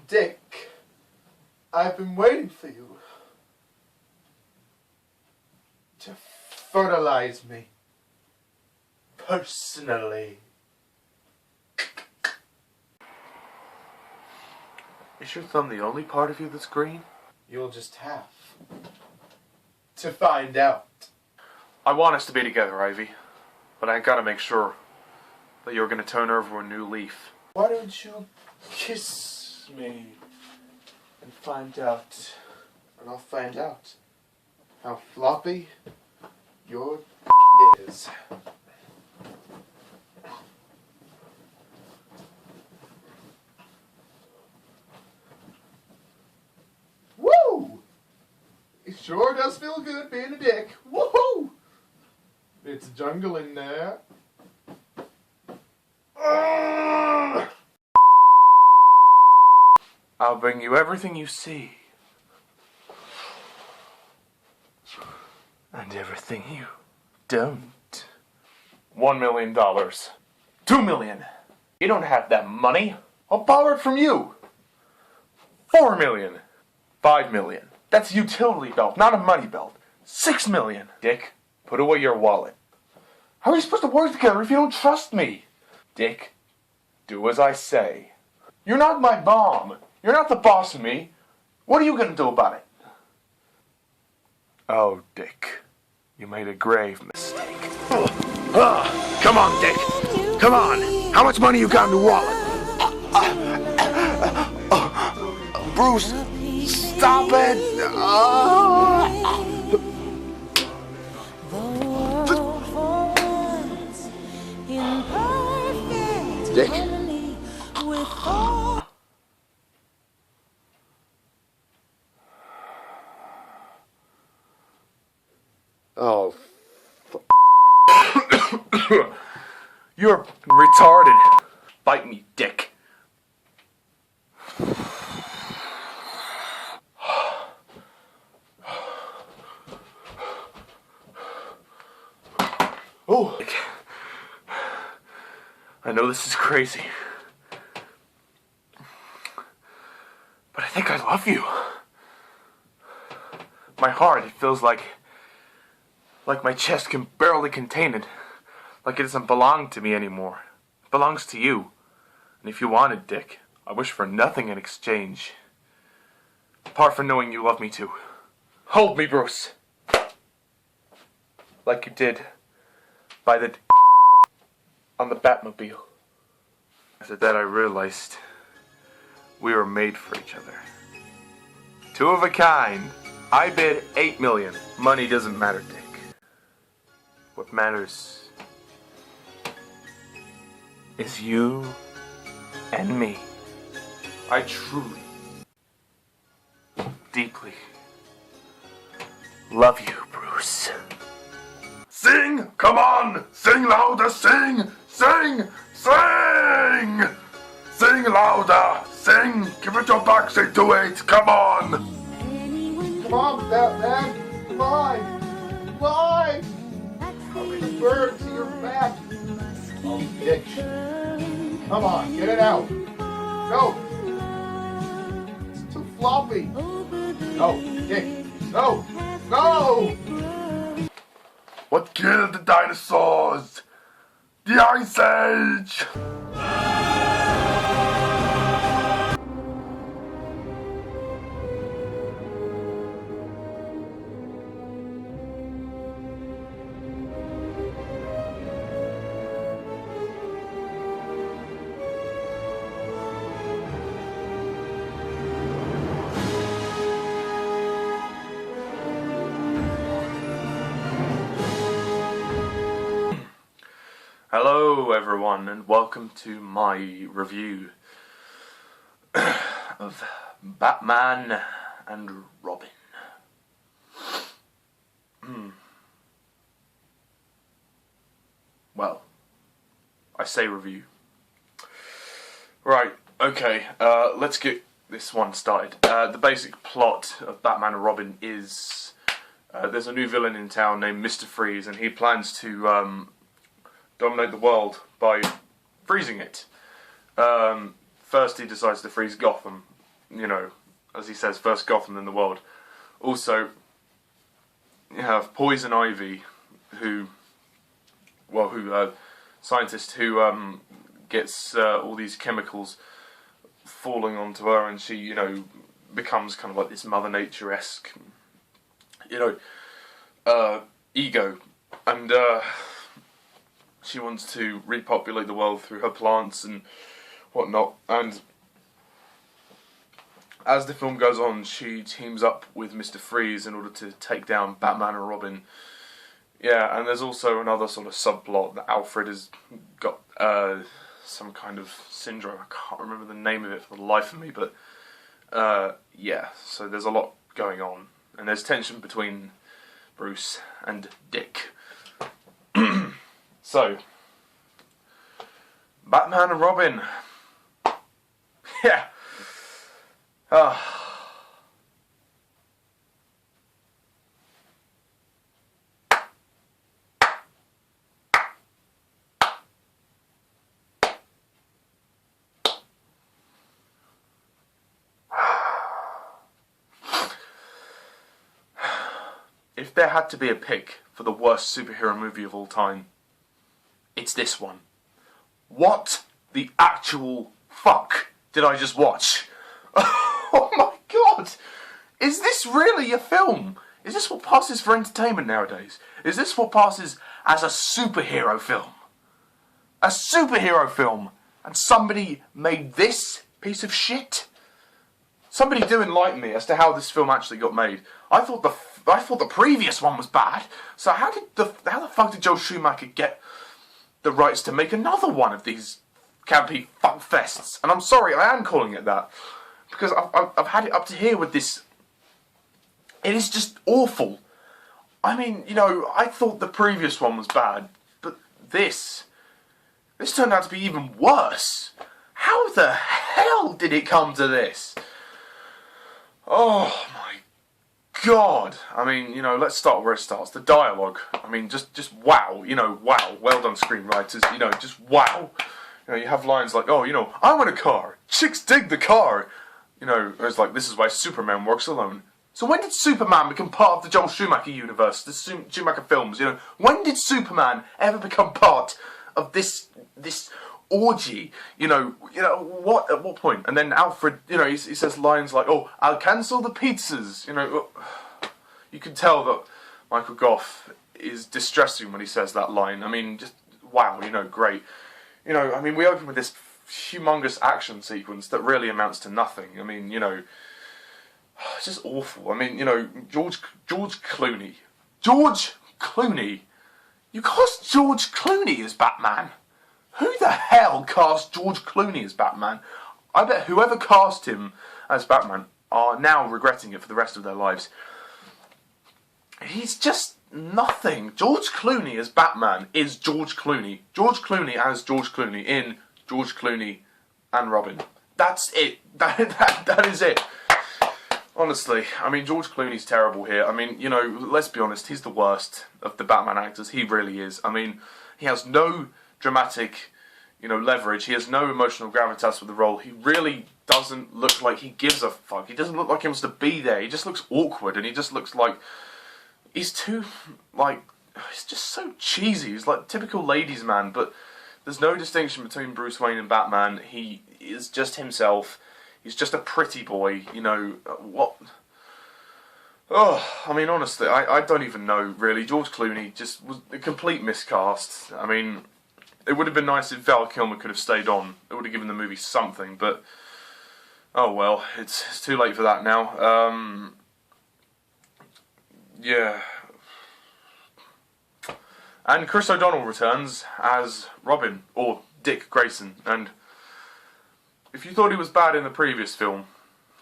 Dick, I've been waiting for you to fertilize me personally. Is your thumb the only part of you that's green? You'll just have to find out. I want us to be together, Ivy. But I gotta make sure that you're gonna turn over a new leaf. Why don't you kiss me and find out, and I'll find out how floppy your is. Woo! It sure does feel good being a dick. Woohoo! It's a jungle in there. I'll bring you everything you see. And everything you don't. $1 million. $2 million. You don't have that money. I'll borrow it from you. $4 million. $5 million. That's a utility belt, not a money belt. $6 million. Dick, put away your wallet. How are you supposed to work together if you don't trust me? Dick, do as I say. You're not my mom. You're not the boss of me. What are you going to do about it? Oh, Dick, you made a grave mistake. Come on, Dick. Come on. How much money you got in the wallet? Bruce, stop it. Dick. Oh, You're retarded. Bite me, Dick. Oh, I know this is crazy, but I think I love you. My heart, it feels like my chest can barely contain it. Like it doesn't belong to me anymore. It belongs to you. And if you wanted, Dick, I wish for nothing in exchange. Apart from knowing you love me too. Hold me, Bruce. Like you did by the on the Batmobile. After that I realized we were made for each other. Two of a kind. I bid $8 million. Money doesn't matter, Dick. What matters is you and me. I truly, deeply love you, Bruce. Sing! Come on! Sing louder! Sing! Sing! Sing! Sing louder! Sing! Give it your backside to it! Come on! Come on, Batman! Come on! Come on! I'll be the bird to your back! Oh, Dick. Come on, get it out! No! It's too floppy! No, Dick! No! No! What killed the dinosaurs? The Ice Age! Hello everyone and welcome to my review of Batman and Robin. Well, I say review. Right, okay, let's get this one started. The basic plot of Batman and Robin is there's a new villain in town named Mr. Freeze, and he plans to dominate the world by freezing it. First he decides to freeze Gotham, you know, as he says, first Gotham in the world. Also, you have Poison Ivy, scientist who gets all these chemicals falling onto her, and she, you know, becomes kind of like this Mother Nature-esque, you know, ego, and she wants to repopulate the world through her plants and whatnot, and as the film goes on, she teams up with Mr. Freeze in order to take down Batman and Robin. Yeah, and there's also another sort of subplot that Alfred has got some kind of syndrome. I can't remember the name of it for the life of me, but yeah, so there's a lot going on. And there's tension between Bruce and Dick. So, Batman and Robin. Yeah. If there had to be a pick for the worst superhero movie of all time, it's this one. What the actual fuck did I just watch? Oh my god! Is this really a film? Is this what passes for entertainment nowadays? Is this what passes as a superhero film? A superhero film! And somebody made this piece of shit? Somebody do enlighten me as to how this film actually got made. I thought the previous one was bad. So how the fuck did Joel Schumacher get the rights to make another one of these campy fuck fests? And I'm sorry, I am calling it that, because I've had it up to here with this. It is just awful. I mean, you know, I thought the previous one was bad, but this turned out to be even worse. How the hell did it come to this? Oh my god. I mean, you know, let's start where it starts. The dialogue. I mean, just wow. You know, wow. Well done, screenwriters. You know, just wow. You know, you have lines like, oh, you know, I want a car. Chicks dig the car. You know, it's like, this is why Superman works alone. So when did Superman become part of the Joel Schumacher universe, the Schumacher films? You know, when did Superman ever become part of this orgy? You know, what? At what point? And then Alfred, you know, he says lines like, "Oh, I'll cancel the pizzas." You know, you can tell that Michael Gough is distressing when he says that line. I mean, just wow. You know, great. You know, I mean, we open with this humongous action sequence that really amounts to nothing. I mean, you know, it's just awful. I mean, you know, George Clooney. George Clooney. You cast George Clooney as Batman. Who the hell cast George Clooney as Batman? I bet whoever cast him as Batman are now regretting it for the rest of their lives. He's just nothing. George Clooney as Batman is George Clooney. George Clooney as George Clooney in George Clooney and Robin. That's it. That is it. Honestly, I mean, George Clooney's terrible here. I mean, you know, let's be honest, he's the worst of the Batman actors. He really is. I mean, he has no dramatic, you know, leverage. He has no emotional gravitas with the role. He really doesn't look like he gives a fuck. He doesn't look like he wants to be there. He just looks awkward, and he just looks like he's too, like, he's just so cheesy. He's like typical ladies' man, but there's no distinction between Bruce Wayne and Batman. He is just himself. He's just a pretty boy, you know, what? Oh, I mean, honestly, I don't even know, really. George Clooney just was a complete miscast. I mean, it would have been nice if Val Kilmer could have stayed on. It would have given the movie something, but oh well, it's too late for that now. Yeah. And Chris O'Donnell returns as Robin, or Dick Grayson, and if you thought he was bad in the previous film,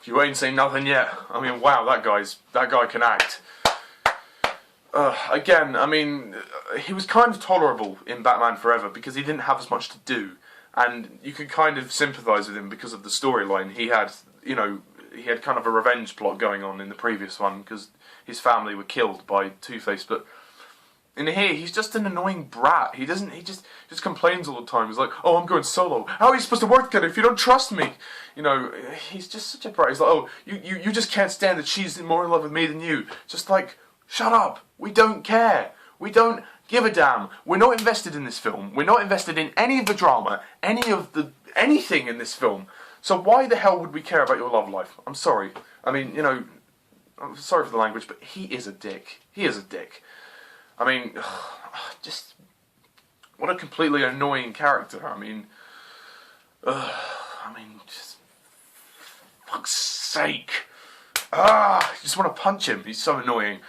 you ain't seen nothing yet. I mean, wow, that guy can act. Again, I mean, he was kind of tolerable in Batman Forever because he didn't have as much to do, and you could kind of sympathise with him because of the storyline. He had, you know, he had kind of a revenge plot going on in the previous one because his family were killed by Two-Face, but in here, he's just an annoying brat. He just complains all the time. He's like, oh, I'm going solo. How are you supposed to work together if you don't trust me? You know, he's just such a brat. He's like, oh, you just can't stand that she's more in love with me than you. Just like, shut up. We don't care. We don't give a damn. We're not invested in this film. We're not invested in any of the drama, anything in this film. So why the hell would we care about your love life? I'm sorry. I mean, you know, I'm sorry for the language, but he is a dick. He is a dick. I mean, just what a completely annoying character. I mean, just fuck's sake. You just want to punch him. He's so annoying.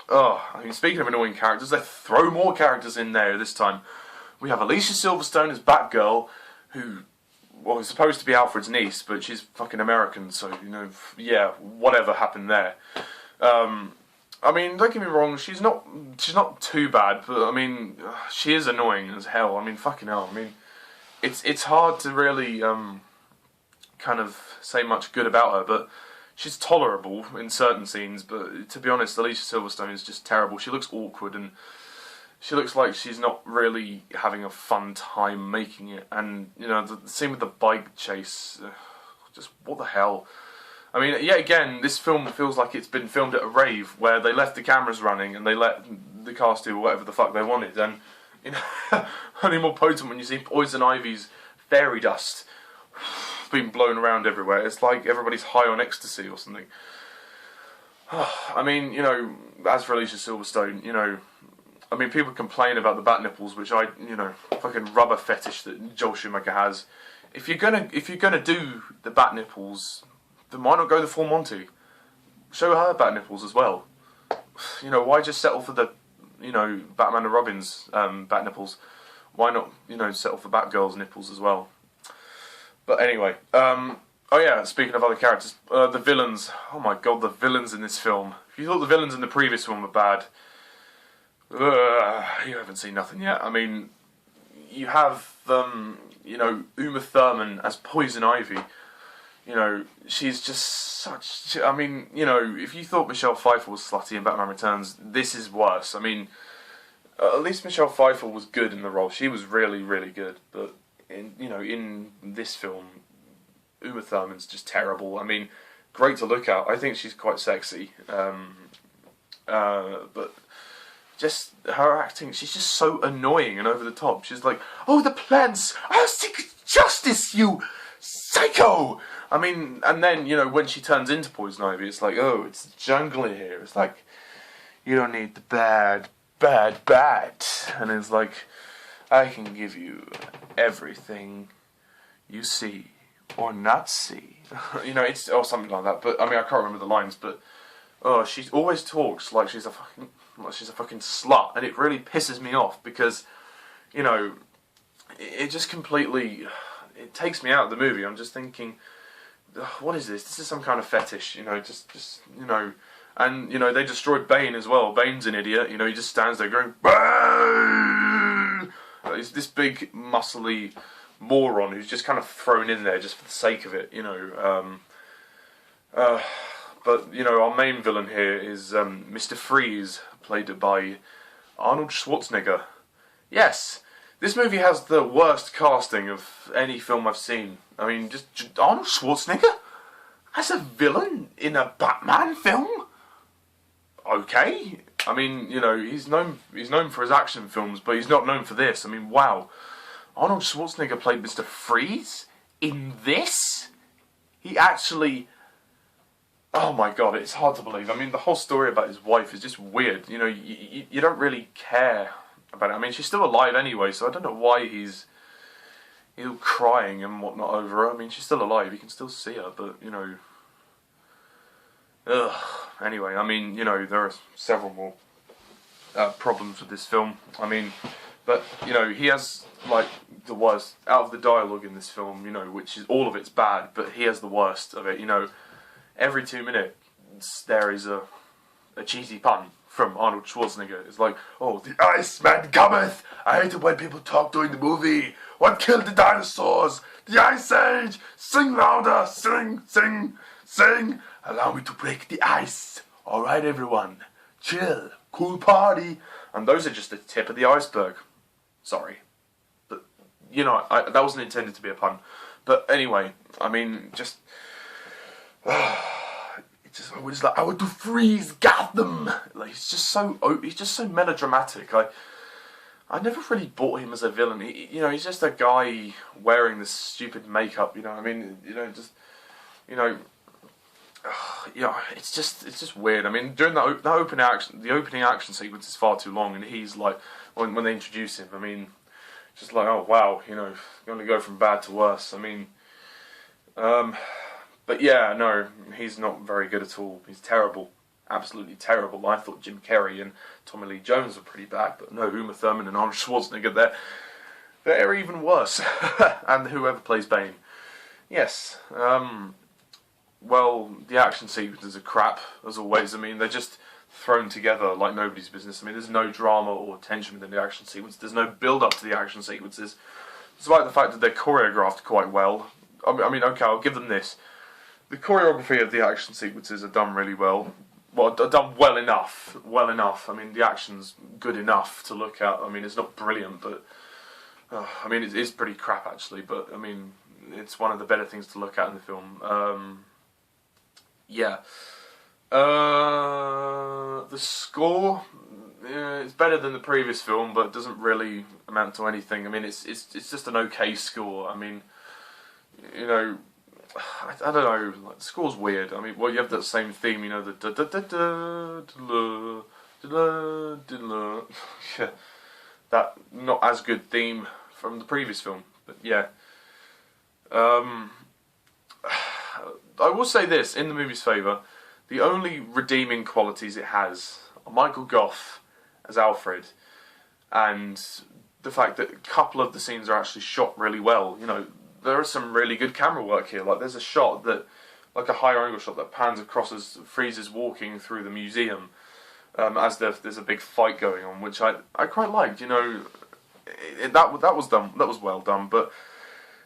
I mean, speaking of annoying characters, they throw more characters in there this time. We have Alicia Silverstone as Batgirl, who, well, is supposed to be Alfred's niece, but she's fucking American, so, you know, yeah, whatever happened there. I mean, don't get me wrong, she's not too bad, but I mean, she is annoying as hell. I mean, fucking hell. I mean, it's hard to really kind of say much good about her, but she's tolerable in certain scenes. But to be honest, Alicia Silverstone is just terrible. She looks awkward, and she looks like she's not really having a fun time making it. And you know, the scene with the bike chase, just what the hell. I mean, yet again, this film feels like it's been filmed at a rave where they left the cameras running and they let the cast do whatever the fuck they wanted. And, you know, only more potent when you see Poison Ivy's fairy dust being blown around everywhere. It's like everybody's high on ecstasy or something. I mean, you know, as for Alicia Silverstone, you know, I mean, people complain about the bat nipples, which you know, fucking rubber fetish that Joel Schumacher has. If you're gonna do the bat nipples, then why not go the full Monty? Show her bat nipples as well. You know, why just settle for the, you know, Batman and Robin's bat nipples? Why not, you know, settle for Batgirl's nipples as well? But anyway, oh yeah, speaking of other characters, the villains. Oh my god, the villains in this film. If you thought the villains in the previous film were bad, you haven't seen nothing yet. I mean, you have, you know, Uma Thurman as Poison Ivy. You know, she's just such... I mean, you know, if you thought Michelle Pfeiffer was slutty in Batman Returns, this is worse. I mean, at least Michelle Pfeiffer was good in the role. She was really, really good. But, you know, in this film, Uma Thurman's just terrible. I mean, great to look at. I think she's quite sexy. But just her acting, she's just so annoying and over the top. She's like, oh, the plants! I'll seek justice, you psycho! I mean, and then, you know, when she turns into Poison Ivy, it's like, oh, it's jungle in here. It's like, you don't need the bad bat. And it's like, I can give you everything you see or not see. You know, it's, or something like that. But, I mean, I can't remember the lines, but, oh, she always talks like she's a fucking slut. And it really pisses me off because, you know, it just completely, it takes me out of the movie. I'm just thinking, what is this? This is some kind of fetish, you know, just, you know, and, you know, they destroyed Bane as well. Bane's an idiot, you know, he just stands there going, Bane! He's this big, muscly moron who's just kind of thrown in there just for the sake of it, you know. But, you know, our main villain here is Mr. Freeze, played by Arnold Schwarzenegger. Yes! This movie has the worst casting of any film I've seen. I mean, just Arnold Schwarzenegger as a villain in a Batman film? Okay. I mean, you know, he's known for his action films, but he's not known for this. I mean, wow. Arnold Schwarzenegger played Mr. Freeze in this? He actually... Oh my god, it's hard to believe. I mean, the whole story about his wife is just weird. You know, you don't really care about it. I mean, she's still alive anyway, so I don't know why he's crying and whatnot over her. I mean, she's still alive, you can still see her, but, you know... Anyway, I mean, you know, there are several more problems with this film. I mean, but, you know, he has, like, the worst, out of the dialogue in this film, you know, which is, all of it's bad, but he has the worst of it, you know. Every 2 minutes there is a cheesy pun from Arnold Schwarzenegger. It's like, oh, the Iceman cometh! I hate it when people talk during the movie. What killed the dinosaurs? The Ice Age! Sing louder! Sing, sing, sing! Allow me to break the ice! Alright everyone, chill, cool party! And those are just the tip of the iceberg. Sorry. But, you know, that wasn't intended to be a pun. But anyway, I mean, just... I was like, I want to freeze Gotham! Like, he's just so melodramatic. I never really bought him as a villain. You know, he's just a guy wearing this stupid makeup, you know, I mean, you know, just, you know, it's just weird. I mean, during the opening action sequence is far too long, and he's like, when they introduce him, I mean, just like, oh wow, you know, you're going to go from bad to worse. I mean, but yeah, no, he's not very good at all. He's terrible. Absolutely terrible. I thought Jim Carrey and Tommy Lee Jones were pretty bad, but no, Uma Thurman and Arnold Schwarzenegger, they're even worse. And whoever plays Bane. Yes, well, the action sequences are crap, as always. I mean, they're just thrown together like nobody's business. I mean, there's no drama or tension within the action sequence. There's no build-up to the action sequences, despite the fact that they're choreographed quite well. I mean, okay, I'll give them this. The choreography of the action sequences are done really well. Well, done well enough. Well enough. I mean, the action's good enough to look at. I mean, it's not brilliant, but... I mean, it is pretty crap, actually. But, I mean, it's one of the better things to look at in the film. Yeah. The score... it's better than the previous film, but it doesn't really amount to anything. I mean, it's just an okay score. I mean, you know... I don't know, like, the score's weird. I mean, well, you have that same theme, you know, the da da da da da da da. Yeah, that not as good theme from the previous film, but yeah. I will say this, in the movie's favour, the only redeeming qualities it has are Michael Gough as Alfred, and the fact that a couple of the scenes are actually shot really well, you know. There is some really good camera work here. Like, there's a shot that, like a higher angle shot that pans across as Freeze's walking through the museum, as there's a big fight going on, which I quite liked. You know, that was done. That was well done. But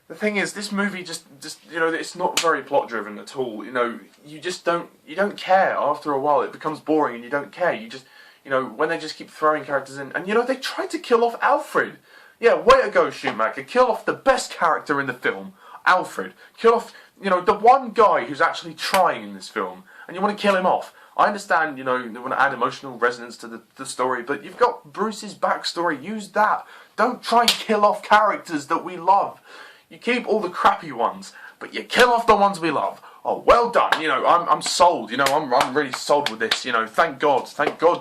the thing is, this movie just you know, it's not very plot driven at all. You know, you don't care. After a while, it becomes boring, and you don't care. You just, you know, when they just keep throwing characters in, and you know, they tried to kill off Alfred. Yeah, way to go, Schitmacher. Kill off the best character in the film, Alfred. Kill off, you know, the one guy who's actually trying in this film, and you want to kill him off. I understand, you know, you want to add emotional resonance to the story, but you've got Bruce's backstory. Use that. Don't try and kill off characters that we love. You keep all the crappy ones, but you kill off the ones we love. Oh, well done. You know, I'm sold. You know, I'm really sold with this. You know, thank God,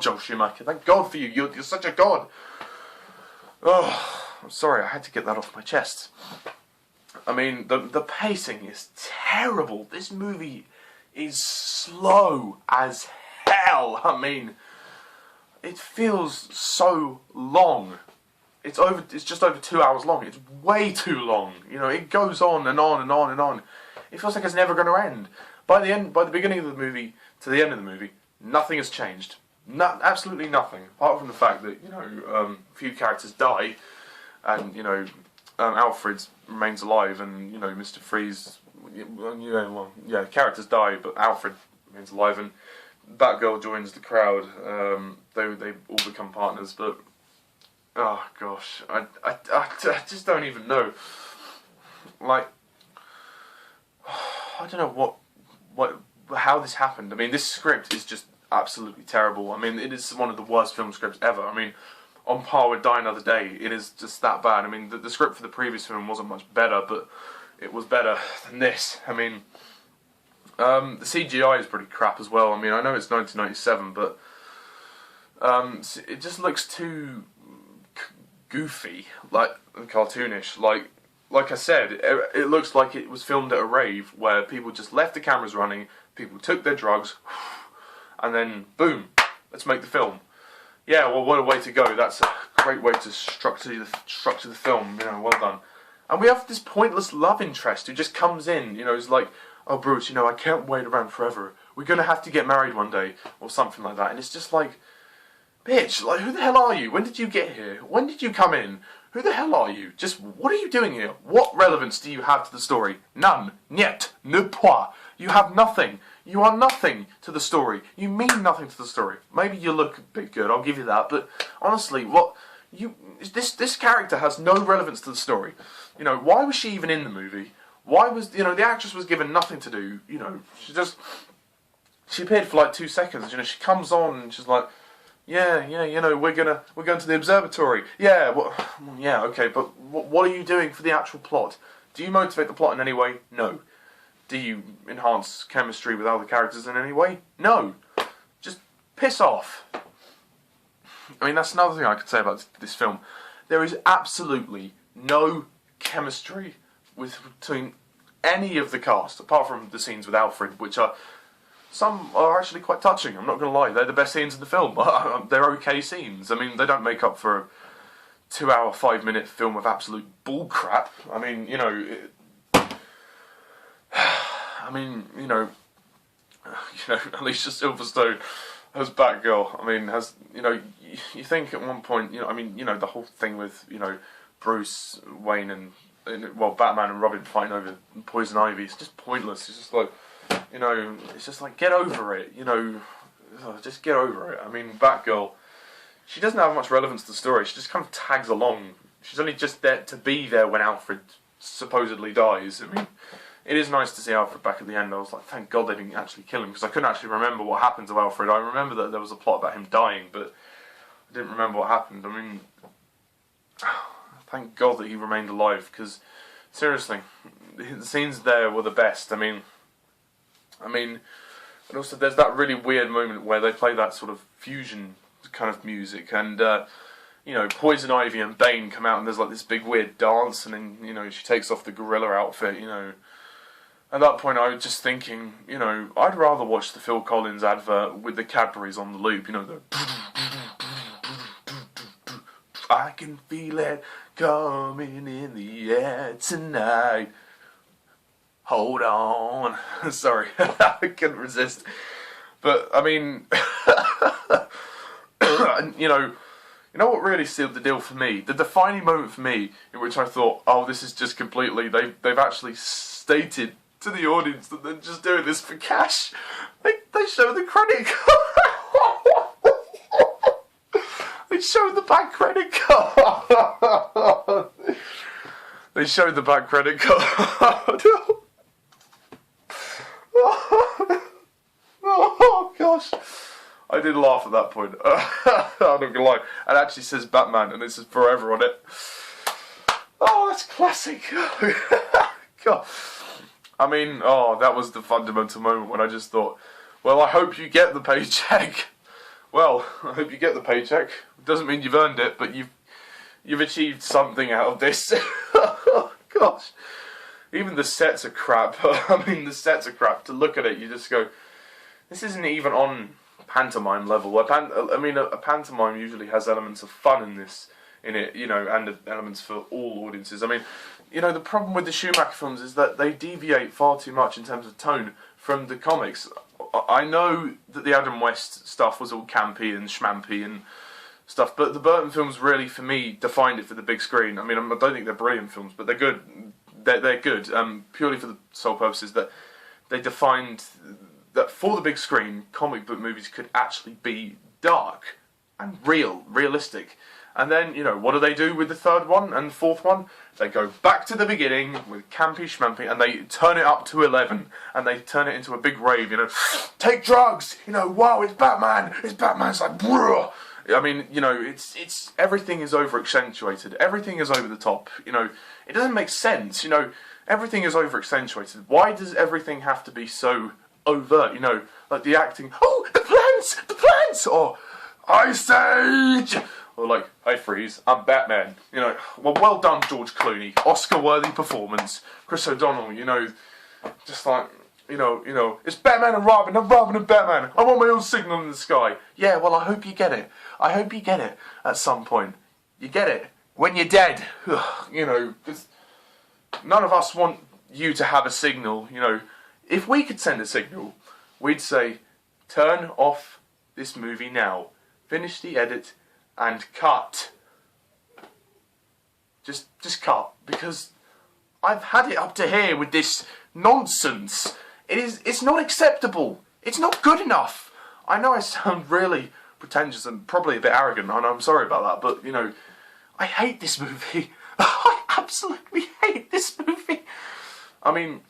Joel Schumacher. Thank God for you. You're such a god. Oh. I'm sorry, I had to get that off my chest. I mean, the pacing is terrible. This movie is slow as hell. I mean, it feels so long. It's just over 2 hours long. It's way too long. You know, it goes on and on and on and on. It feels like it's never going to end. By the beginning of the movie to the end of the movie, nothing has changed. Absolutely nothing. Apart from the fact that, you know, a few characters die. And, you know, Alfred remains alive, and, you know, Mr. Freeze, yeah, characters die, but Alfred remains alive, and Batgirl joins the crowd. They all become partners, but, oh gosh, I just don't even know. Like, I don't know how this happened. I mean, this script is just absolutely terrible. I mean, it is one of the worst film scripts ever. I mean, on par with Die Another Day, it is just that bad. I mean, the script for the previous film wasn't much better, but it was better than this. I mean, the CGI is pretty crap as well. I mean, I know it's 1997, but it just looks too goofy, like, and cartoonish. Like I said, it looks like it was filmed at a rave where people just left the cameras running, people took their drugs, and then boom, let's make the film. Yeah, well, what a way to go. That's a great way to structure the film, you know, well done. And we have this pointless love interest who just comes in, you know, is like, oh, Bruce, you know, I can't wait around forever. We're going to have to get married one day, or something like that. And it's just like, bitch, like, who the hell are you? When did you get here? When did you come in? Who the hell are you? Just, what are you doing here? What relevance do you have to the story? None. Niet. Ne point. You have nothing. You are nothing to the story. You mean nothing to the story. Maybe you look a bit good, I'll give you that, but honestly, this character has no relevance to the story. You know, why was she even in the movie? Why was, you know, the actress was given nothing to do, you know, she appeared for like 2 seconds, you know, she comes on and she's like, yeah, you know, we're going to the observatory. Yeah, well, yeah, okay, but what are you doing for the actual plot? Do you motivate the plot in any way? No. Do you enhance chemistry with other characters in any way? No. Just piss off. I mean, that's another thing I could say about this film. There is absolutely no chemistry between any of the cast, apart from the scenes with Alfred, which some are actually quite touching, I'm not going to lie. They're the best scenes in the film. They're okay scenes. I mean, they don't make up for a 2-hour, 5-minute film of absolute bullcrap. I mean, you know... Alicia Silverstone as Batgirl. I mean, you think at one point, you know, I mean, you know, the whole thing with, you know, Bruce Wayne and Batman and Robin fighting over Poison Ivy, it's just pointless. It's just like, you know, it's just like, get over it, you know, just get over it. I mean, Batgirl, she doesn't have much relevance to the story. She just kind of tags along. She's only just there to be there when Alfred supposedly dies. I mean, it is nice to see Alfred back at the end. I was like, thank God they didn't actually kill him, because I couldn't actually remember what happened to Alfred. I remember that there was a plot about him dying, but I didn't remember what happened. I mean, thank God that he remained alive, because seriously, the scenes there were the best. I mean, and also there's that really weird moment where they play that sort of fusion kind of music, and you know, Poison Ivy and Bane come out, and there's like this big weird dance, and then, you know, she takes off the gorilla outfit, you know. At that point, I was just thinking, you know, I'd rather watch the Phil Collins advert with the Cadbury's on the loop, you know, the I can feel it coming in the air tonight. Hold on. Sorry, I couldn't resist. But, I mean, you know what really sealed the deal for me? The defining moment for me, in which I thought, oh, this is just completely, they've actually stated to the audience that they're just doing this for cash. They show the credit card. They show the back credit card. They showed the back credit card. Oh gosh, I did laugh at that point. I'm not gonna lie. It actually says Batman, and it says Forever on it. Oh, that's classic. God. I mean, that was the fundamental moment when I just thought, well, I hope you get the paycheck. Well, I hope you get the paycheck. It doesn't mean you've earned it, but you've achieved something out of this. Gosh. Even the sets are crap. I mean, the sets are crap. To look at it, you just go, this isn't even on pantomime level. A pantomime usually has elements of fun in it, you know, and elements for all audiences. I mean, you know, the problem with the Schumacher films is that they deviate far too much in terms of tone from the comics. I know that the Adam West stuff was all campy and schmampy and stuff, but the Burton films really, for me, defined it for the big screen. I mean, I don't think they're brilliant films, but they're good. They're good, purely for the sole purposes that they defined that for the big screen, comic book movies could actually be dark and realistic. And then, you know, what do they do with the third one and the fourth one? They go back to the beginning with campy schmampy, and they turn it up to 11, and they turn it into a big rave, you know, take drugs, you know, wow, it's Batman, it's like, bruh. I mean, you know, it's everything is over accentuated, everything is over the top, you know, it doesn't make sense, you know, everything is over accentuated. Why does everything have to be so overt, you know, like the acting, oh, the plants, or Ice Age, or like, hey Freeze, I'm Batman, you know, well done George Clooney, Oscar-worthy performance, Chris O'Donnell, you know, just like, you know, it's Batman and Robin, I'm Robin and Batman, I want my own signal in the sky. Yeah, well, I hope you get it. I hope you get it at some point. You get it when you're dead. You know, none of us want you to have a signal, you know. If we could send a signal, we'd say, turn off this movie now, finish the edit, and cut. Just cut, because I've had it up to here with this nonsense. It's not acceptable. It's not good enough. I know I sound really pretentious and probably a bit arrogant, and I'm sorry about that, but, you know, I hate this movie. I absolutely hate this movie. I mean,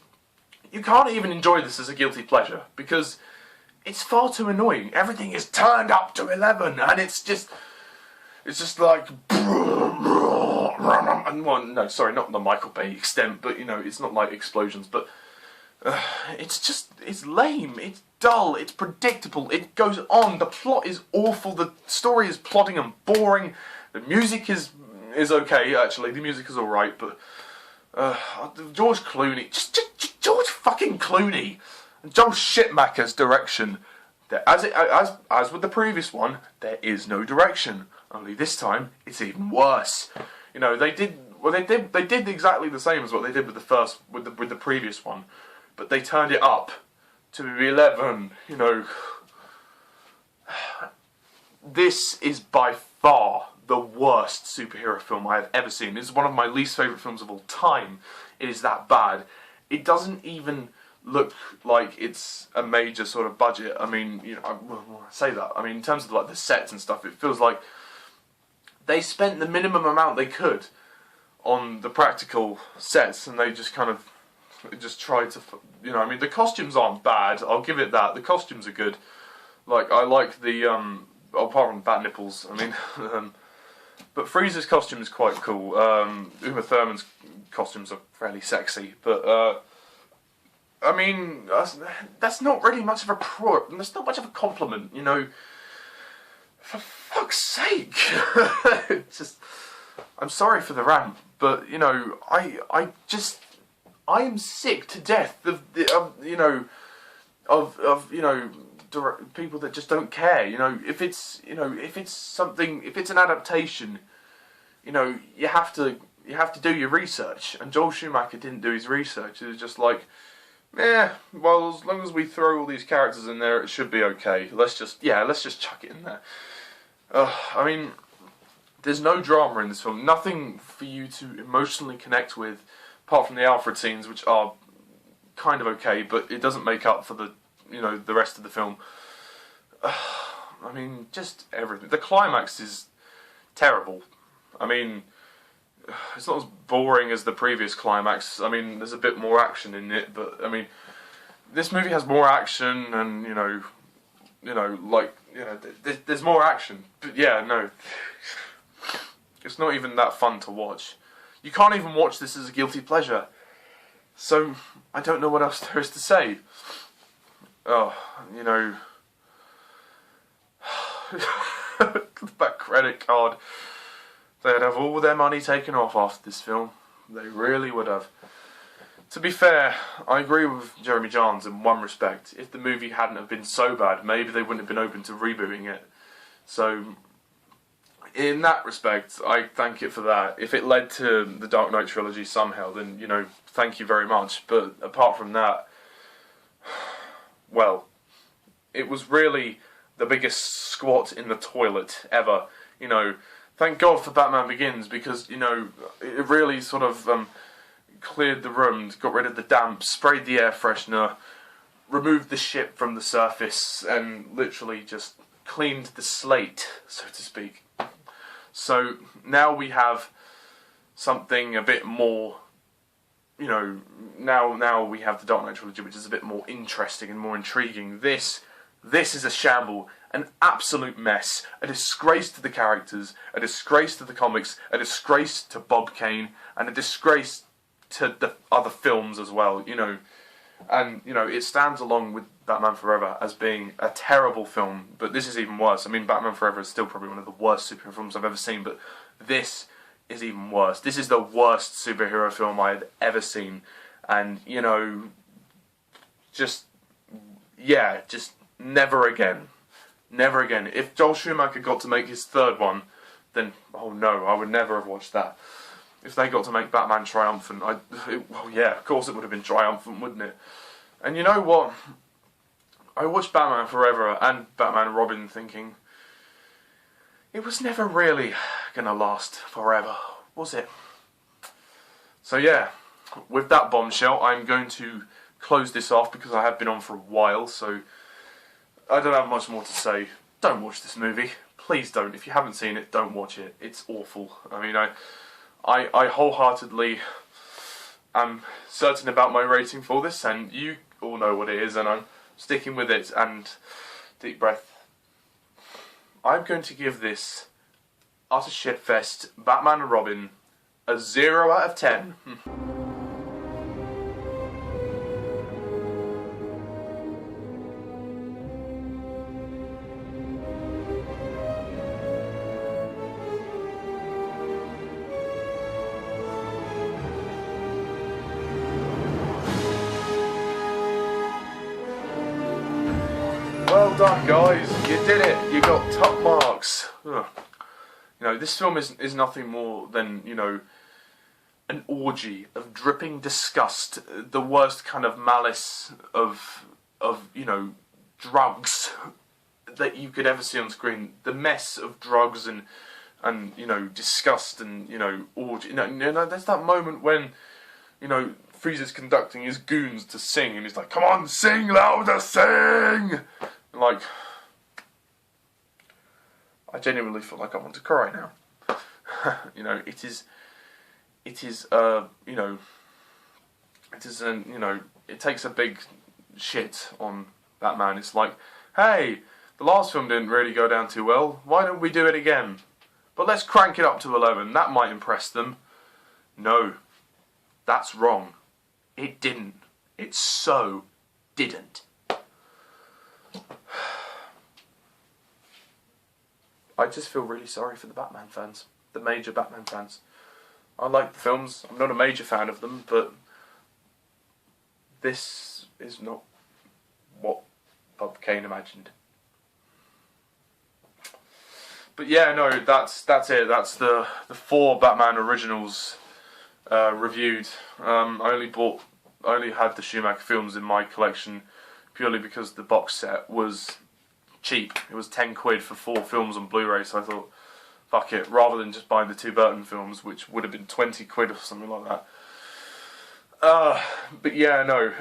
you can't even enjoy this as a guilty pleasure, because it's far too annoying. Everything is turned up to 11, and it's just like, and well, no, sorry, not the Michael Bay extent, but, you know, it's not like explosions, but it's lame, it's dull, it's predictable, it goes on, the plot is awful, the story is plotting and boring, the music is okay, actually, the music is alright, but George Clooney, just George fucking Clooney, and Joel Shitmacher's direction, as with the previous one, there is no direction, only this time, it's even worse. You know, they did exactly the same as what they did with the previous one, but they turned it up to 11, you know. This is by far the worst superhero film I have ever seen. This is one of my least favourite films of all time. It is that bad. It doesn't even look like it's a major sort of budget. I mean, you know, I say that. I mean, in terms of like the sets and stuff, it feels like they spent the minimum amount they could on the practical sets, and they just kind of just tried to, you know, I mean, the costumes aren't bad, I'll give it that, the costumes are good, like, I like the, apart from bat nipples, I mean, but Frieza's costume is quite cool, Uma Thurman's costumes are fairly sexy, but, I mean, that's not really much of that's not much of a compliment, you know, for fuck's sake. Just, I'm sorry for the rant, but, you know, I am sick to death of you know, of you know, people that just don't care. You know, if it's something, if it's an adaptation, you know, you have to do your research. And Joel Schumacher didn't do his research. It was just like, yeah, well, as long as we throw all these characters in there, it should be okay. Let's just chuck it in there. I mean, there's no drama in this film. Nothing for you to emotionally connect with, apart from the Alfred scenes, which are kind of okay, but it doesn't make up for the, you know, the rest of the film. I mean, just everything. The climax is terrible. I mean, it's not as boring as the previous climax. I mean, there's a bit more action in it, but I mean, this movie has more action, and you know, like, you know, there's more action. But yeah, no, it's not even that fun to watch. You can't even watch this as a guilty pleasure. So I don't know what else there is to say. Oh, you know, that credit card. They'd have all their money taken off after this film. They really would have. To be fair, I agree with Jeremy Jahns in one respect. If the movie hadn't have been so bad, maybe they wouldn't have been open to rebooting it. So, in that respect, I thank it for that. If it led to the Dark Knight trilogy somehow, then, you know, thank you very much. But apart from that, well, it was really the biggest squat in the toilet ever. You know, thank God for Batman Begins, because, you know, it really sort of cleared the room, got rid of the damp, sprayed the air freshener, removed the shit from the surface, and literally just cleaned the slate, so to speak. So now we have something a bit more, you know, now we have the Dark Knight trilogy, which is a bit more interesting and more intriguing. This is a shamble, an absolute mess, a disgrace to the characters, a disgrace to the comics, a disgrace to Bob Kane, and a disgrace to the other films as well, you know. And, you know, it stands along with Batman Forever as being a terrible film, but this is even worse. I mean, Batman Forever is still probably one of the worst superhero films I've ever seen, but this is even worse. This is the worst superhero film I have ever seen. And, you know, just never again. Never again. If Joel Schumacher got to make his third one, then, oh no, I would never have watched that. If they got to make Batman triumphant, well, yeah, of course it would have been triumphant, wouldn't it? And you know what? I watched Batman Forever and Batman and Robin thinking, it was never really gonna last forever, was it? So yeah, with that bombshell, I'm going to close this off because I have been on for a while, so I don't have much more to say. Don't watch this movie. Please don't. If you haven't seen it, don't watch it. It's awful. I mean, I wholeheartedly am certain about my rating for this, and you all know what it is, and I'm sticking with it. And deep breath. I'm going to give this utter shitfest Batman and Robin a 0 out of 10. Well done, guys. You did it. You got top marks. Ugh. You know, this film is nothing more than, you know, an orgy of dripping disgust, the worst kind of malice of you know, drugs that you could ever see on screen. The mess of drugs and you know, disgust and, you know, orgy. You know, there's that moment when, you know, Frieza's conducting his goons to sing, and he's like, "Come on, sing louder, sing!" And like, I genuinely feel like I want to cry now. You know, it is, you know, it takes a big shit on Batman. It's like, hey, the last film didn't really go down too well. Why don't we do it again? But let's crank it up to 11. That might impress them. No, that's wrong. It didn't. It so didn't. I just feel really sorry for the Batman fans, the major Batman fans. I like the films, I'm not a major fan of them, but this is not what Bob Kane imagined. But yeah, no, that's it. That's the 4 Batman originals reviewed. I only had the Schumacher films in my collection purely because the box set was cheap. It was 10 quid for 4 films on Blu-ray, so I thought, fuck it, rather than just buying the 2 Burton films, which would have been 20 quid or something like that. But yeah, no.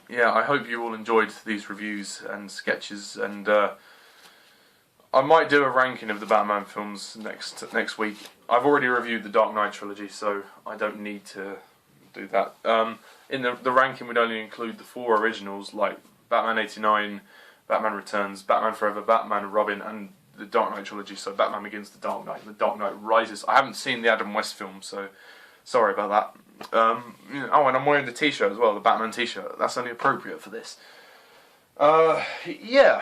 Yeah, I hope you all enjoyed these reviews and sketches, and I might do a ranking of the Batman films next week. I've already reviewed the Dark Knight trilogy, so I don't need to do that. In the ranking would only include the 4 originals, like Batman 89, Batman Returns, Batman Forever, Batman and Robin, and the Dark Knight trilogy, so Batman Begins, The Dark Knight, and The Dark Knight Rises. I haven't seen the Adam West film, so sorry about that. You know, oh, and I'm wearing the t-shirt as well, the Batman t-shirt. That's only appropriate for this. Yeah,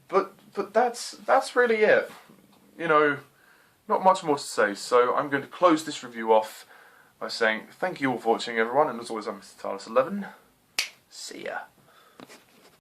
but that's really it. You know, not much more to say, so I'm going to close this review off by saying thank you all for watching, everyone, and as always, I'm Mr. TARDIS11. See ya.